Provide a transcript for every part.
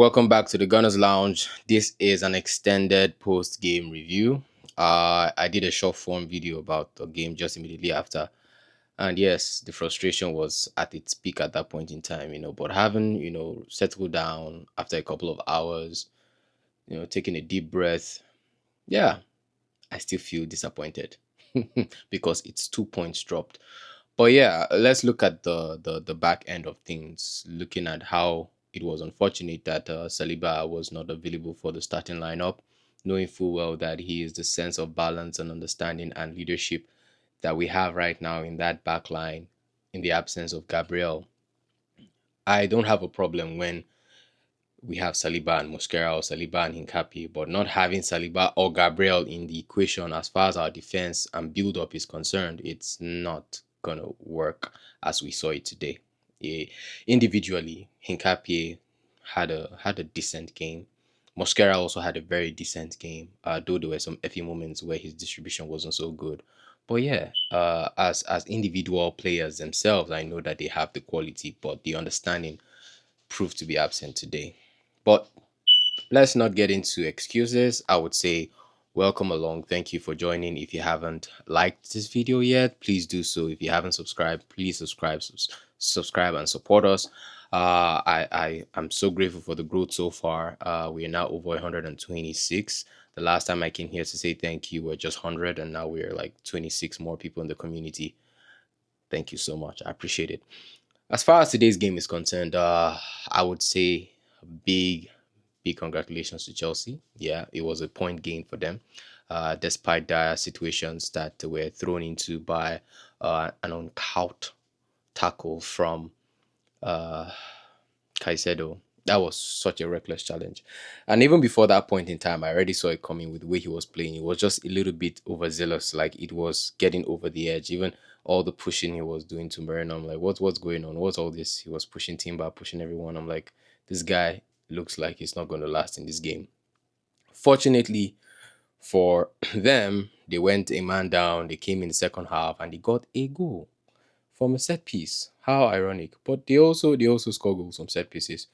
Welcome back to the Gunners Lounge. This is an extended post-game review. I did a short form video about the game just immediately after, and yes, the frustration was at its peak at that point in time. But having settled down after a couple of hours, taking a deep breath, yeah, I still feel disappointed because it's 2 points dropped. But yeah, let's look at the back end of things. Looking at how it was unfortunate that Saliba was not available for the starting lineup, knowing full well that he is the sense of balance and understanding and leadership that we have right now in that back line in the absence of Gabriel. I don't have a problem when we have Saliba and Mosquera or Saliba and Hincapi, but not having Saliba or Gabriel in the equation as far as our defense and build up is concerned, it's not gonna work as we saw it today. Yeah. Individually, Hincapi had a decent game. Mosquera also had a very decent game, though there were some effy moments where his distribution wasn't so good. But yeah, as individual players themselves, I know that they have the quality, but the understanding proved to be absent today. But let's not get into excuses. I would say welcome along. Thank you for joining. If you haven't liked this video yet, please do so. If you haven't subscribed, please subscribe and support us. I'm so grateful for the growth so far. We are now over 126. The last time I came here to say thank you, we're just 100, and now we're like 26 more people in the community. Thank you so much. I appreciate it. As far as today's game is concerned, I would say big, big congratulations to Chelsea. Yeah, it was a point gain for them, despite dire situations that they were thrown into by an uncouth tackle from uh, Caicedo. That was such a reckless challenge. And even before that point in time, I already saw it coming with the way he was playing. It was just a little bit overzealous, like it was getting over the edge. Even all the pushing he was doing to Moreno, I'm like, what's going on? What's all this? He was pushing Timber, pushing everyone. I'm like, this guy looks like he's not going to last in this game. Fortunately for them, they went a man down. They came in the second half and they got a goal from a set piece. How ironic! But they also score goals from set pieces.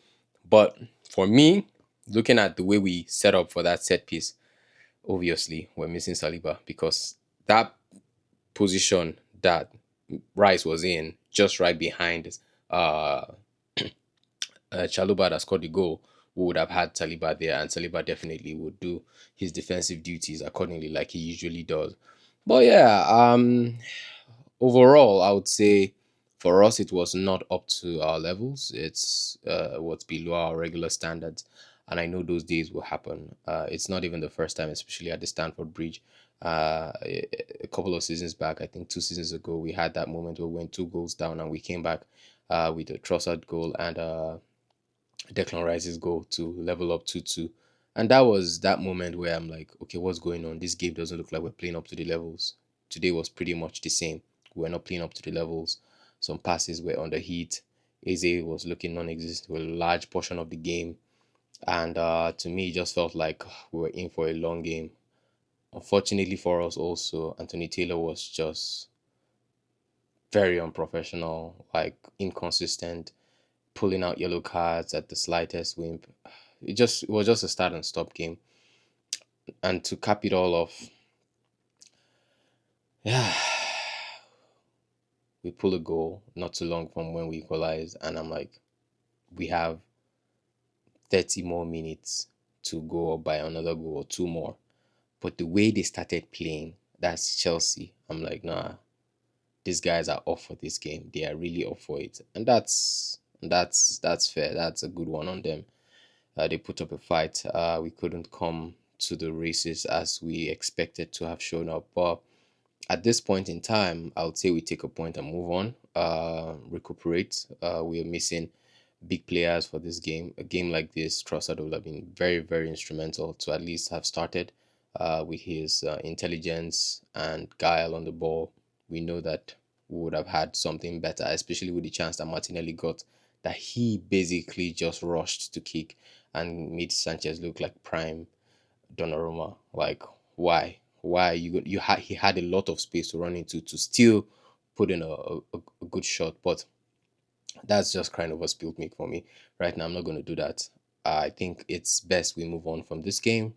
But for me, looking at the way we set up for that set piece, obviously we're missing Saliba because that position that Rice was in, just right behind uh, Chaluba that scored the goal, we would have had Saliba there, and Saliba definitely would do his defensive duties accordingly, like he usually does. But yeah, overall, I would say for us it was not up to our levels. It's what's below our regular standards, and I know those days will happen. It's not even the first time, especially at the Stanford Bridge. A couple of seasons back, I think 2 seasons ago, we had that moment where we went 2 goals down and we came back with a Trossard goal and Declan Rice's goal to level up 2-2. And that was that moment where I'm like, okay, what's going on? This game doesn't look like we're playing up to the levels. Today was pretty much the same. We're not playing up to the levels. Some passes were under heat. Eze was looking non-existent for a large portion of the game. And to me, it just felt like we were in for a long game. Unfortunately for us also, Anthony Taylor was just very unprofessional, like inconsistent, pulling out yellow cards at the slightest whim. It was just a start and stop game. And to cap it all off, yeah, we pull a goal not too long from when we equalized, and I'm like, we have 30 more minutes to go up by another goal or two more. But the way they started playing, that's Chelsea. I'm like, nah, these guys are off for this game. They are really off for it, and that's fair. That's a good one on them. They put up a fight. We couldn't come to the races as we expected to have shown up, but at this point in time, I would say we take a point and move on, recuperate. We are missing big players for this game. A game like this, Trossard would have been very, very instrumental to at least have started with his intelligence and guile on the ball. We know that we would have had something better, especially with the chance that Martinelli got, that he basically just rushed to kick and made Sanchez look like prime Donnarumma. Like, why? Why you had he had a lot of space to run into to still put in a good shot, but that's just kind of a spilled milk for me right now. I'm not going to do that. I think it's best we move on from this game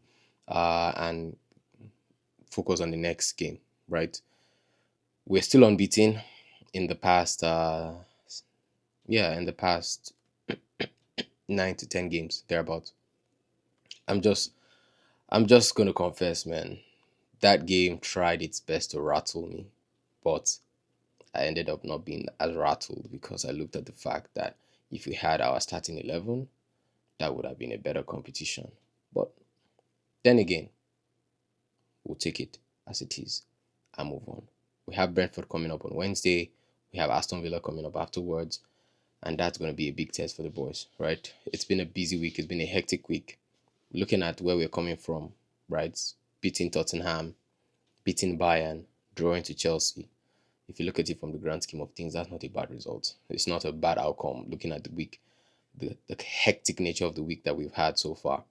and focus on the next game, right? We're still unbeaten in the past, yeah, in the past 9 to 10 games, thereabout. I'm just, I'm just gonna confess, man. That game tried its best to rattle me, but I ended up not being as rattled because I looked at the fact that if we had our starting 11, that would have been a better competition. But then again, we'll take it as it is and move on. We have Brentford coming up on Wednesday. We have Aston Villa coming up afterwards. And that's going to be a big test for the boys, right? It's been a busy week. It's been a hectic week. Looking at where we're coming from, right? Beating Tottenham, beating Bayern, drawing to Chelsea. If you look at it from the grand scheme of things, that's not a bad result. It's not a bad outcome looking at the week, the hectic nature of the week that we've had so far.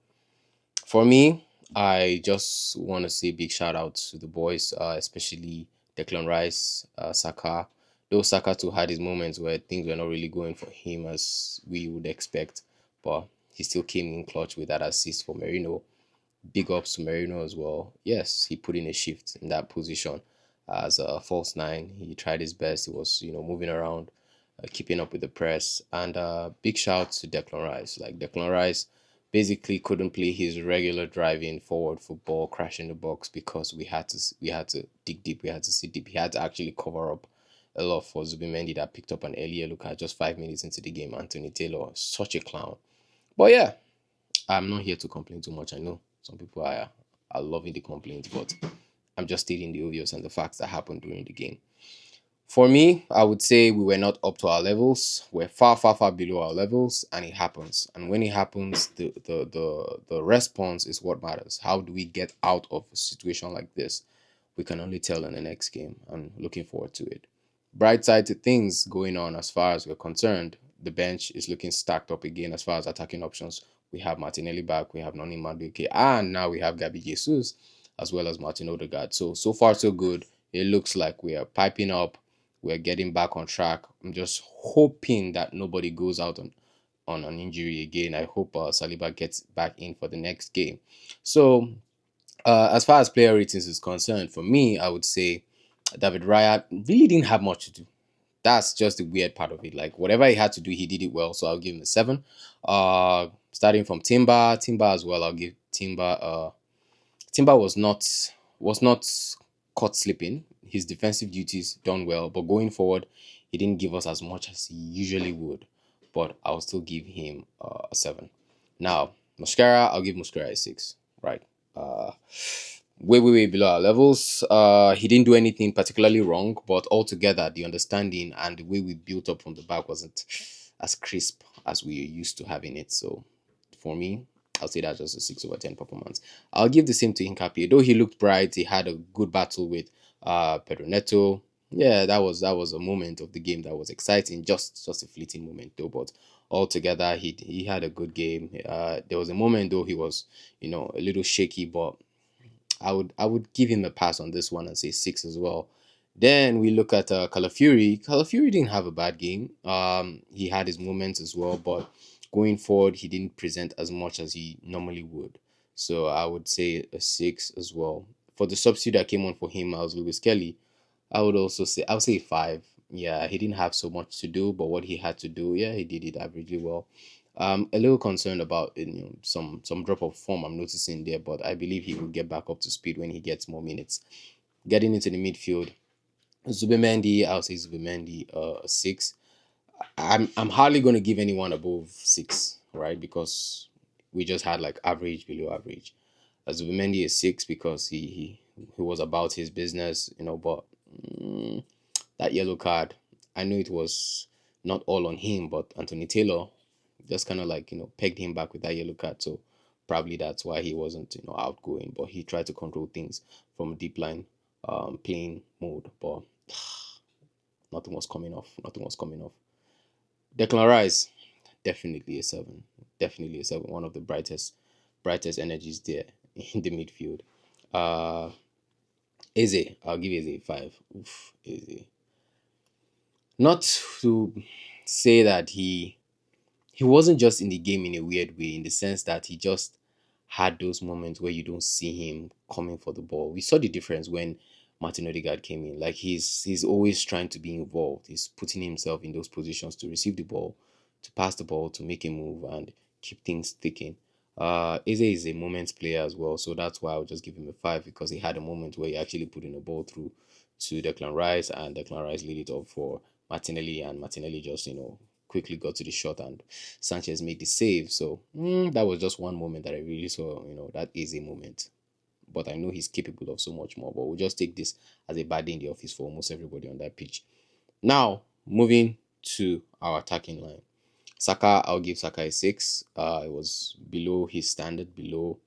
For me, I just want to say big shout out to the boys, especially Declan Rice, Saka. Though Saka too had his moments where things were not really going for him as we would expect, but he still came in clutch with that assist for Merino. Big ups to Merino as well. Yes, he put in a shift in that position as a false nine. He tried his best. He was, moving around, keeping up with the press. And big shout to Declan Rice. Like Declan Rice basically couldn't play his regular driving forward football, crashing the box because we had to dig deep. We had to sit deep. He had to actually cover up a lot for Zubimendi that picked up an earlier look at just 5 minutes into the game. Anthony Taylor, such a clown. But yeah, I'm not here to complain too much. I know some people are loving the complaints, but I'm just stating the obvious and the facts that happened during the game. For me, I would say we were not up to our levels. We're far, far, far below our levels, and it happens. And when it happens, the response is what matters. How do we get out of a situation like this? We can only tell in the next game. I'm looking forward to it. Bright side to things going on as far as we're concerned. The bench is looking stacked up again as far as attacking options. We have Martinelli back, we have Noni Madueke, and now we have Gabi Jesus as well as Martin Odegaard. So far so good. It looks like we are piping up. We're getting back on track. I'm just hoping that nobody goes out on an injury again. I hope Saliba gets back in for the next game. So as far as player ratings is concerned, for me, I would say David Raya really didn't have much to do. That's just the weird part of it. Like whatever he had to do, he did it well. So I'll give him a 7. Starting from Timber as well. I'll give Timber was not caught slipping. His defensive duties done well, but going forward, he didn't give us as much as he usually would. But I'll still give him a 7. Now, Mascara, I'll give Mascara a 6. Right. Uh, way below our levels. He didn't do anything particularly wrong, but altogether the understanding and the way we built up from the back wasn't as crisp as we used to having it. So for me, I'll say that's just a 6/10 performance. I'll give the same to Hincapié. Though he looked bright, he had a good battle with Pedro Neto. Yeah, that was a moment of the game that was exciting. Just a fleeting moment though, but altogether he had a good game. There was a moment though he was a little shaky, but I would give him a pass on this one and say 6 as well. Then we look at Calafiori. Calafiori didn't have a bad game. He had his moments as well, but going forward, he didn't present as much as he normally would. So I would say a 6 as well. For the substitute that came on for him, I was Lewis Kelly. I would say 5. Yeah, he didn't have so much to do, but what he had to do, yeah, he did it averagely well. A little concerned about some drop of form I'm noticing there, but I believe he will get back up to speed when he gets more minutes. Getting into the midfield, Zubimendi, I'll say Zubimendi 6. I'm hardly going to give anyone above 6, right? Because we just had like average below average. Zubimendi is 6 because he was about his business, but that yellow card, I know it was not all on him, but Anthony Taylor just kind of like pegged him back with that yellow card. So probably that's why he wasn't outgoing, but he tried to control things from deep line playing mode, but nothing was coming off. Nothing was coming off. Declan Rice, definitely a 7. Definitely a 7. One of the brightest energies there in the midfield. Uh, Eze, I'll give Eze a 5. Oof, Eze. Not to say that he he wasn't just in the game in a weird way, in the sense that he just had those moments where you don't see him coming for the ball. We saw the difference when Martin Odegaard came in. Like he's always trying to be involved. He's putting himself in those positions to receive the ball, to pass the ball, to make a move and keep things ticking. Eze is a moments player as well, so that's why I'll just give him a five, because he had a moment where he actually put in a ball through to Declan Rice, and Declan Rice laid it up for Martinelli, and Martinelli just quickly got to the shot, and Sanchez made the save. So that was just one moment that I really saw. That is a moment. But I know he's capable of so much more. But we'll just take this as a bad day in the office for almost everybody on that pitch. Now, moving to our attacking line. Saka, I'll give Saka a six. It was below his standard, below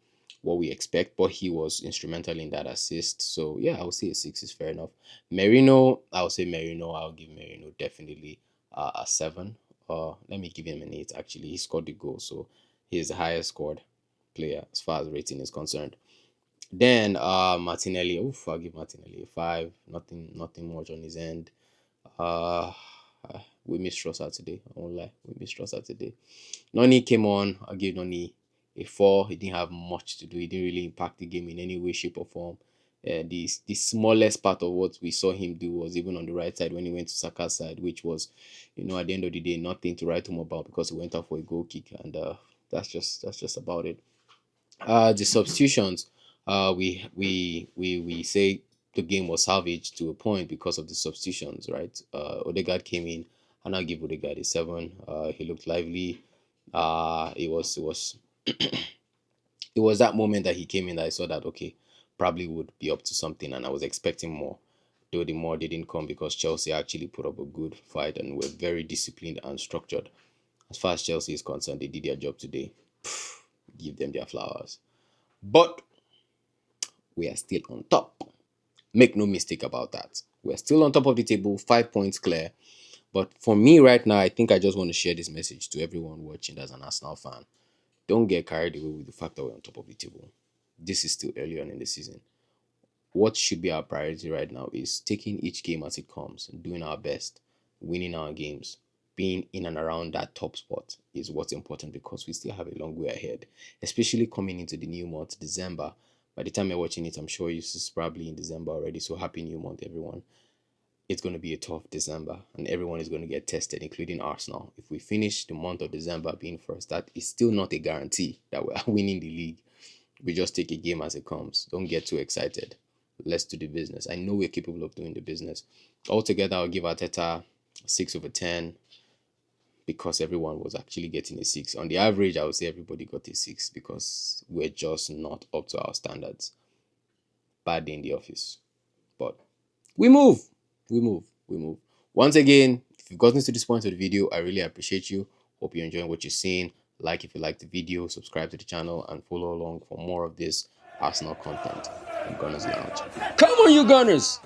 what we expect, but he was instrumental in that assist. So yeah, I would say a six is fair enough. Merino, I'll give Merino definitely a seven. Let me give him an eight. Actually, he scored the goal, so he's the highest scored player as far as rating is concerned. Then Martinelli, I'll give Martinelli a five. Nothing much on his end. Uh, we missed Ross today. I won't lie, we missed Ross today. Noni came on. I'll give Noni a four. He didn't have much to do. He didn't really impact the game in any way, shape, or form. The smallest part of what we saw him do was even on the right side when he went to Saka's side, which was, at the end of the day, nothing to write home about, because he went out for a goal kick, and that's just about it. The substitutions, we say the game was salvaged to a point because of the substitutions, right? Odegaard came in, and I'll give Odegaard a seven. He looked lively. It was it was that moment that he came in that I saw that, okay, probably would be up to something, and I was expecting more. Though the more didn't come, because Chelsea actually put up a good fight and were very disciplined and structured. As far as Chelsea is concerned, they did their job today. Give them their flowers. But we are still on top. Make no mistake about that. We're still on top of the table, 5 points clear. But for me right now, I think I just want to share this message to everyone watching as an Arsenal fan. Don't get carried away with the fact that we're on top of the table. This is still early on in the season. What should be our priority right now is taking each game as it comes, doing our best, winning our games, being in and around that top spot is what's important, because we still have a long way ahead, especially coming into the new month, December. By the time you're watching it, I'm sure it's probably in December already. So happy new month, everyone. It's going to be a tough December, and everyone is going to get tested, including Arsenal. If we finish the month of December being first, that is still not a guarantee that we're winning the league. We just take a game as it comes. Don't get too excited. Let's do the business. I know we're capable of doing the business. Altogether, I'll give Arteta 6/10, because everyone was actually getting a six. On the average, I would say everybody got a six, because we're just not up to our standards. Bad day in the office. But we move. We move. We move. Once again, if you've gotten to this point of the video, I really appreciate you. Hope you're enjoying what you're seeing. Like if you like the video, subscribe to the channel, and follow along for more of this Arsenal content on Gunners Lounge. Come on, you Gunners!